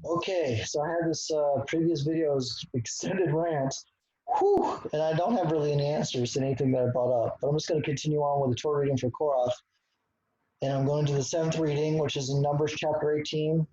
Okay, so I had this previous video's extended rant. Whew, and I don't have really any answers to anything that I brought up, but I'm just going to continue on with the Torah reading for Korach. And I'm going to the seventh reading, which is in Numbers chapter 18,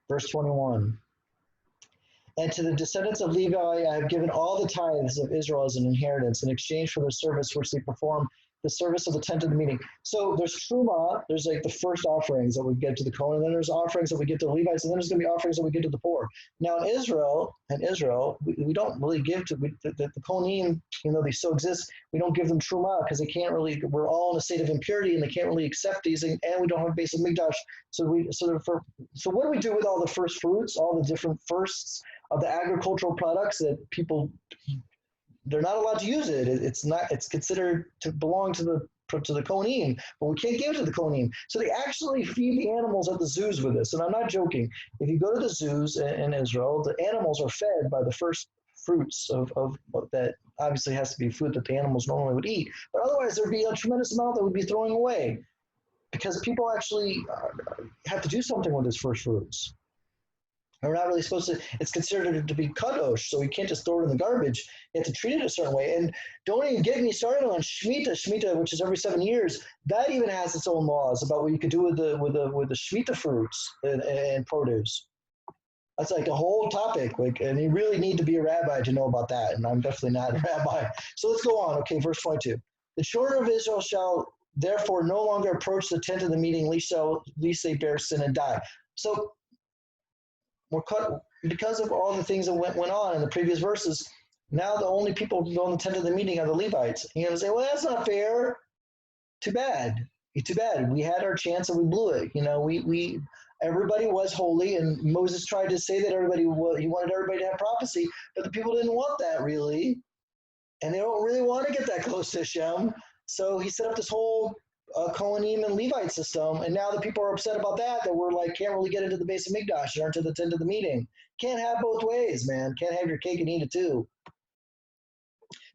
verse 21. And to the descendants of Levi, I have given all the tithes of Israel as an inheritance in exchange for their service, which they perform the service of the tent of the meeting. So there's truma, there's like the first offerings that we give to the Kohen, and then there's offerings that we give to the Levites, and then there's going to be offerings that we give to the poor. Now in Israel, we don't really give to the Kohanim, even though they still exist. We don't give them truma because they can't really. We're all in a state of impurity, and they can't really accept these, and we don't have a base of mikdash. So what do we do with all the first fruits, all the different firsts of the agricultural products that people, they're not allowed to use it. It's considered to belong to the Kohanim, but we can't give it to the Kohanim. So they actually feed the animals at the zoos with this. And I'm not joking. If you go to the zoos in Israel, the animals are fed by the first fruits of that obviously has to be food that the animals normally would eat. But otherwise, there'd be a tremendous amount that would be throwing away because people actually have to do something with these first fruits. We're not really supposed to, it's considered to be kadosh, so you can't just throw it in the garbage. You have to treat it a certain way. And don't even get me started on Shemitah, which is every 7 years. That even has its own laws about what you could do with the Shemitah fruits and produce. That's like a whole topic, and you really need to be a rabbi to know about that. And I'm definitely not a rabbi. So let's go on. Okay, verse 22. The children of Israel shall therefore no longer approach the tent of the meeting, lest they bear sin and die. So we're cut because of all the things that went on in the previous verses. Now the only people who go in the tent of the meeting are the Levites. And you're going to say, well, that's not fair. Too bad. Too bad. We had our chance and we blew it. We everybody was holy, and Moses tried to say that he wanted everybody to have prophecy, but the people didn't want that really, and they don't really want to get that close to Hashem. So he set up this whole Kohanim and Levite system, and now the people are upset about that we're like can't really get into the base of Mikdash or into the tent of the meeting. Can't have both ways, man. Can't have your cake and eat it too.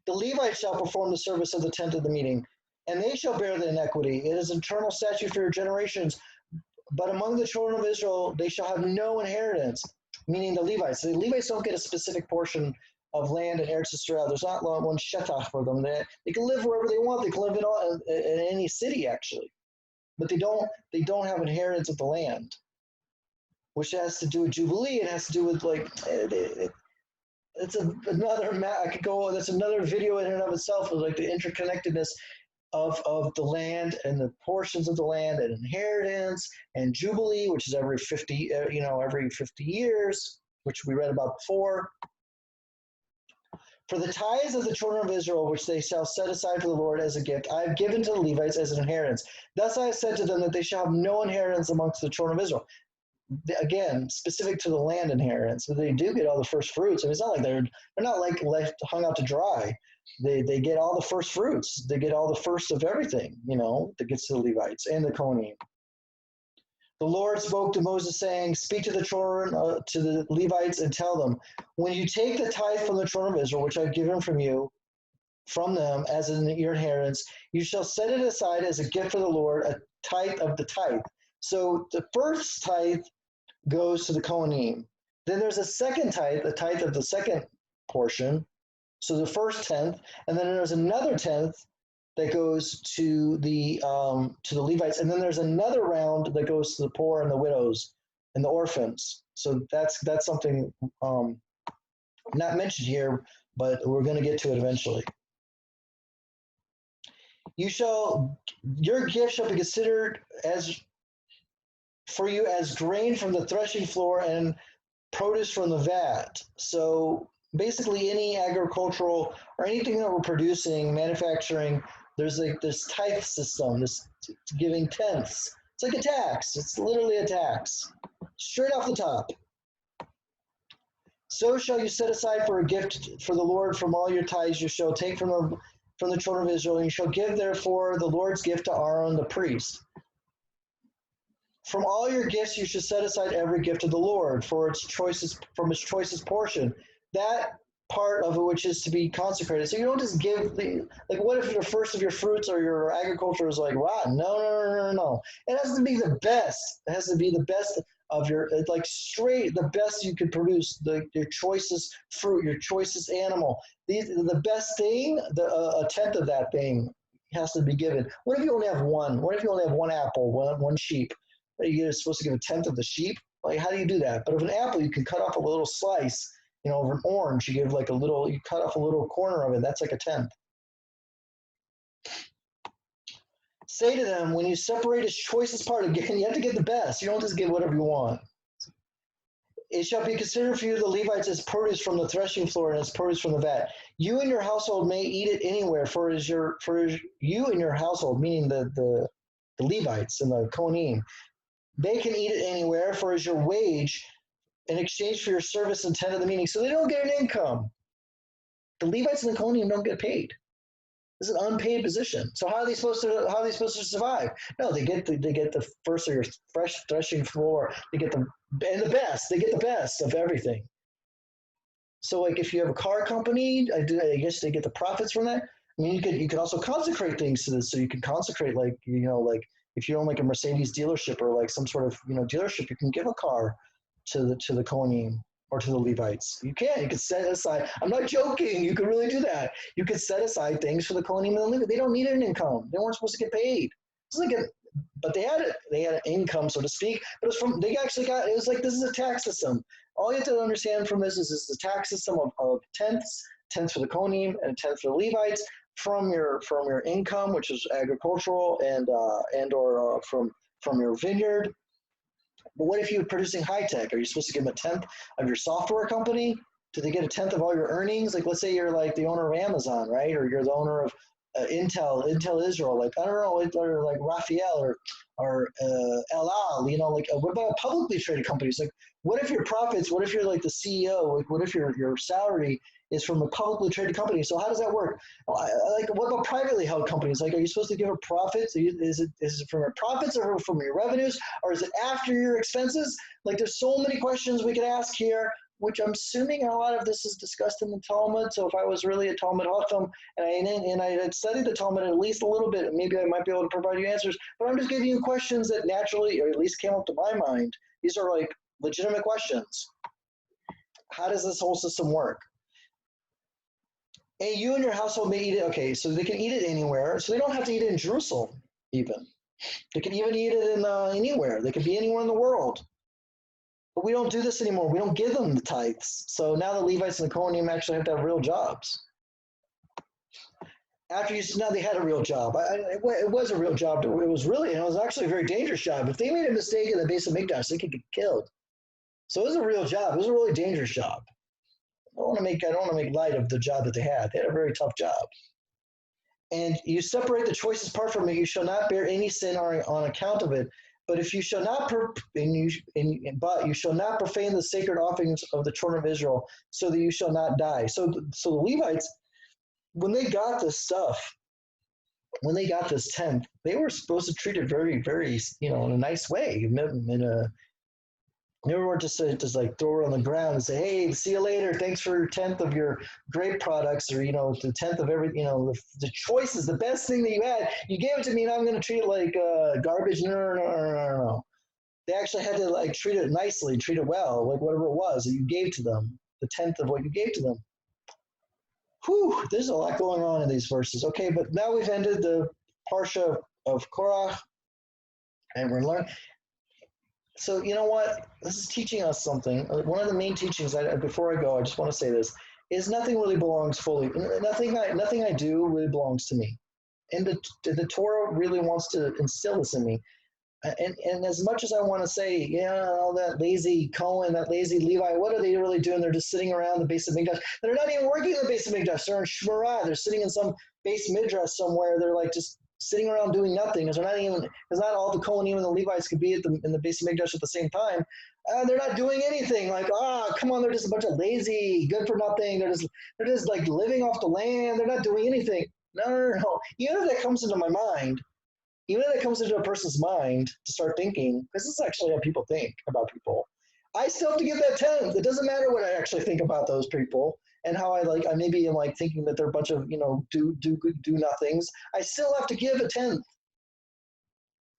The Levites shall perform the service of the tent of the meeting, and they shall bear the iniquity. It is an eternal statute for your generations. But among the children of Israel, they shall have no inheritance, meaning the Levites. The Levites don't get a specific portion of land in Eretz Yisrael. There's not one shetach for them. They can live wherever they want. They can live in any city, actually. But they don't have inheritance of the land, which has to do with Jubilee. It has to do with that's another video in and of itself of like the interconnectedness of the land and the portions of the land and inheritance and Jubilee, which is every 50 years, which we read about before. For the tithes of the children of Israel, which they shall set aside for the Lord as a gift, I have given to the Levites as an inheritance. Thus I have said to them that they shall have no inheritance amongst the children of Israel. Again, specific to the land inheritance, so they do get all the first fruits. I mean, it's not like they're not like left hung out to dry. They get all the first fruits. They get all the first of everything, that gets to the Levites and the Kohanim. The Lord spoke to Moses, saying, speak to the children, to the Levites, and tell them, when you take the tithe from the children of Israel, which I've given from them as your inheritance, you shall set it aside as a gift for the Lord, a tithe of the tithe. So the first tithe goes to the Kohanim. Then there's a second tithe, the tithe of the second portion, so the first tenth, and then there's another tenth that goes to the Levites, and then there's another round that goes to the poor and the widows and the orphans. So that's something not mentioned here, but we're going to get to it eventually. Your gift shall be considered for you as grain from the threshing floor and produce from the vat. So basically any agricultural or anything that we're producing, manufacturing, there's like this tithe system, this giving tenths. It's like a tax. It's literally a tax, straight off the top. So shall you set aside for a gift for the Lord from all your tithes you shall take from the children of Israel, and you shall give therefore the Lord's gift to Aaron the priest. From all your gifts you should set aside every gift of the Lord from its choicest portion. That part of it which is to be consecrated. So you don't just give what if the first of your fruits or your agriculture is like rotten? No. It has to be the best. It has to be the best of your, like straight, the best you could produce, your choicest fruit, your choicest animal. The best thing, a tenth of that thing has to be given. What if you only have one? What if you only have one apple, one sheep? You're supposed to give a tenth of the sheep? Like, how do you do that? But of an apple, you can cut off a little slice. You know, of an orange, you give like a little, you cut off a little corner of it. That's like a tenth. Say to them, when you separate his choicest part, again, you have to get the best. You don't just get whatever you want. It shall be considered for you, the Levites, as produce from the threshing floor and as produce from the vat. You and your household may eat it anywhere, for you and your household, meaning the Levites and the Kohanim, they can eat it anywhere, for as your wage in exchange for your service and tent of the meeting. So they don't get an income. The Levites and the Kohanim don't get paid. This is an unpaid position. So how are they supposed to survive? No, they get the first of your fresh threshing floor. They get the best. They get the best of everything. So like if you have a car company, I guess they get the profits from that. I mean, you could also consecrate things to this. So you can consecrate, like, you know, like if you own like a Mercedes dealership or like some sort of, you know, dealership, you can give a car to the Kohanim or to the Levites. You can set aside. I'm not joking. You could really do that. You could set aside things for the Kohanim and the Levites. They don't need an income. They weren't supposed to get paid. But they had an income, so to speak. But it was like, this is a tax system. All you have to understand from this is the tax system of tenths for the Kohanim and a tenth for the Levites from your income, which is agricultural and or from your vineyard. But what if you're producing high tech? Are you supposed to give them a tenth of your software company? Do they get a tenth of all your earnings? Like, let's say you're like the owner of Amazon, right? Or you're the owner of Intel Israel. Like, I don't know, or like Raphael or El Al. You know, like what about publicly traded companies? Like, what if your profits? What if you're like the CEO? Like, what if your salary is from a publicly traded company? So how does that work? Like, what about privately held companies? Like, are you supposed to give a profit? Is it from your profits or from your revenues, or is it after your expenses? Like, there's so many questions we could ask here, which I'm assuming a lot of this is discussed in the Talmud. So if I was really a Talmud Chacham and I had studied the Talmud at least a little bit, maybe I might be able to provide you answers. But I'm just giving you questions that naturally, or at least came up to my mind. These are like legitimate questions. How does this whole system work? And you and your household may eat it. Okay, so they can eat it anywhere. So they don't have to eat it in Jerusalem even. They can even eat it in anywhere. They could be anywhere in the world. But we don't do this anymore. We don't give them the tithes. So now the Levites and the Kohanim actually have to have real jobs. Now they had a real job. It was a real job. It was actually a very dangerous job. If they made a mistake in the base of Mikdash, they could get killed. So it was a real job. It was a really dangerous job. I don't want to make light of the job that they had. They had a very tough job. And you separate the choicest part from it. You shall not bear any sin on account of it. But if you shall not, you shall not profane the sacred offerings of the children of Israel, so that you shall not die. So the Levites, when they got this stuff, when they got this tenth, they were supposed to treat it very, very, in a nice way. They were just like throw it on the ground and say, "Hey, see you later. Thanks for a tenth of your grape products, or the tenth of every, the choices, the best thing that you had. You gave it to me, and I'm going to treat it like garbage." No. They actually had to like treat it nicely, treat it well, like whatever it was that you gave to them, the tenth of what you gave to them. Whew, there's a lot going on in these verses. Okay, but now we've ended the parsha of Korach, and we're learning. So you know what? This is teaching us something. One of the main teachings, before I go, I just want to say this, is nothing really belongs fully. Nothing I do really belongs to me. And the Torah really wants to instill this in me. And as much as I want to say, all that lazy Cohen, that lazy Levi, what are they really doing? They're just sitting around the base of Mikdash. They're not even working in the base of Mikdash. They're in Shmurah. They're sitting in some base midrash somewhere. They're like just sitting around doing nothing, because not all the Kohanim and the Levites could be in the base of Mikdash at the same time. They're not doing anything. Like, come on, they're just a bunch of lazy, good for nothing. They're just like living off the land. They're not doing anything. No. Even if that comes into my mind, even if that comes into a person's mind to start thinking, because this is actually how people think about people, I still have to give that 10. It doesn't matter what I actually think about those people and how I maybe am like thinking that they're a bunch of do nothings. I still have to give a 10th.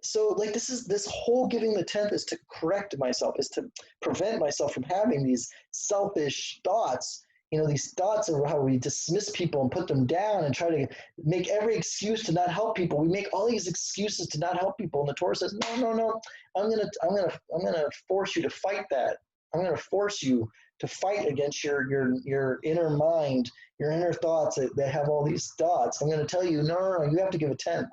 So like this whole giving the tenth is to correct myself, is to prevent myself from having these selfish thoughts. These thoughts of how we dismiss people and put them down and try to make every excuse to not help people. We make all these excuses to not help people, and the Torah says, no, no, no. I'm gonna force you to fight that. I'm gonna force you to fight against your inner mind, your inner thoughts that have all these thoughts. I'm gonna tell you, no, no, no. You have to give a tenth.